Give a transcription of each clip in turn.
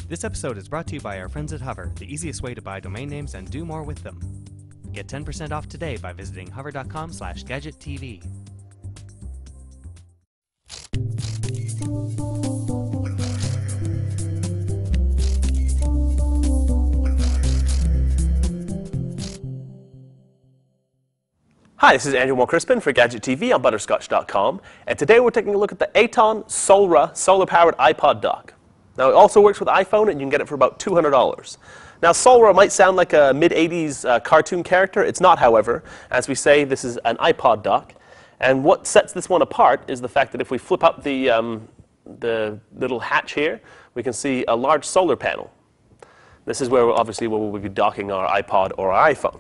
This episode is brought to you by our friends at Hover, the easiest way to buy domain names and do more with them. Get 10% off today by visiting hover.com/gadgettv. Hi, this is Andrew moore-crispin for Gadget TV on butterscotch.com, and today we're taking a look at the ETON Soulra solar-powered iPod dock. Now, it also works with iPhone, and you can get it for about $200. Now, Soulra might sound like a mid-'80s cartoon character. It's not, however. As we say, this is an iPod dock, and what sets this one apart is the fact that if we flip up the little hatch here, we can see a large solar panel. This is where, obviously, where we'll be docking our iPod or our iPhone.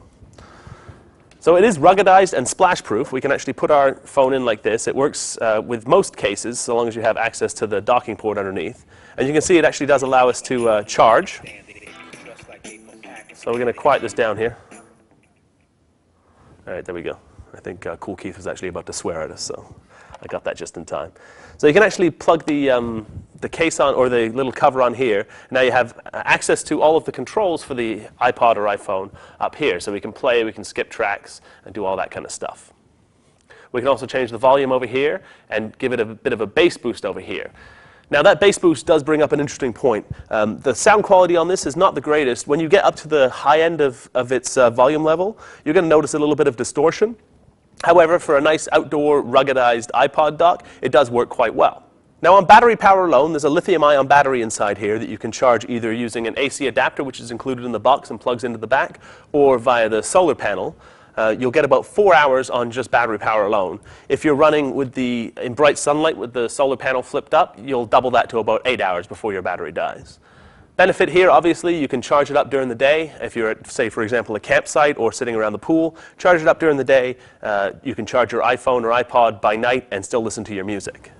So it is ruggedized and splash-proof. We can actually put our phone in like this. It works with most cases, so long as you have access to the docking port underneath. And you can see it actually does allow us to charge. So we're going to quiet this down here. All right, there we go. I think Cool Keith was actually about to swear at us, so I got that just in time. So you can actually plug the case on, or the little cover on here. Now you have access to all of the controls for the iPod or iPhone up here. So we can play, we can skip tracks, and do all that kind of stuff. We can also change the volume over here and give it a bit of a bass boost over here. Now that bass boost does bring up an interesting point. The sound quality on this is not the greatest. When you get up to the high end of its volume level, you're going to notice a little bit of distortion. However, for a nice outdoor ruggedized iPod dock, it does work quite well. Now on battery power alone, there's a lithium-ion battery inside here that you can charge either using an AC adapter, which is included in the box and plugs into the back, or via the solar panel. You'll get about 4 hours on just battery power alone. If you're running in bright sunlight with the solar panel flipped up, you'll double that to about 8 hours before your battery dies. Benefit here, obviously, you can charge it up during the day. If you're at, say, for example, a campsite or sitting around the pool, charge it up during the day. You can charge your iPhone or iPod by night and still listen to your music.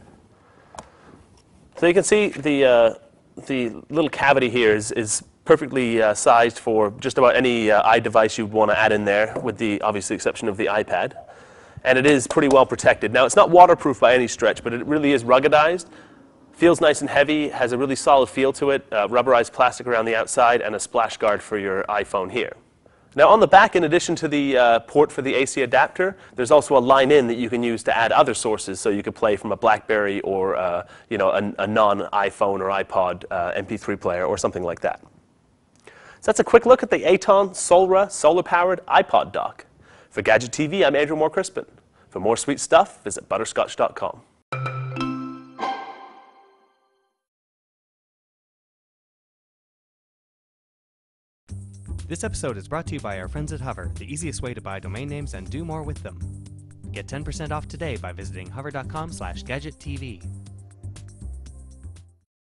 So you can see the little cavity here is perfectly sized for just about any iDevice you'd want to add in there, with the obvious exception of the iPad. And it is pretty well protected. Now, it's not waterproof by any stretch, but it really is ruggedized. Feels nice and heavy, has a really solid feel to it, rubberized plastic around the outside, and a splash guard for your iPhone here. Now on the back, in addition to the port for the AC adapter, there's also a line in that you can use to add other sources, so you could play from a BlackBerry or a non-iPhone or iPod MP3 player or something like that. So that's a quick look at the ETON Soulra solar-powered iPod dock. For Gadget TV, I'm Andrew moore-crispin. For more sweet stuff, visit butterscotch.com. This episode is brought to you by our friends at Hover, the easiest way to buy domain names and do more with them. Get 10% off today by visiting hover.com/gadgettv.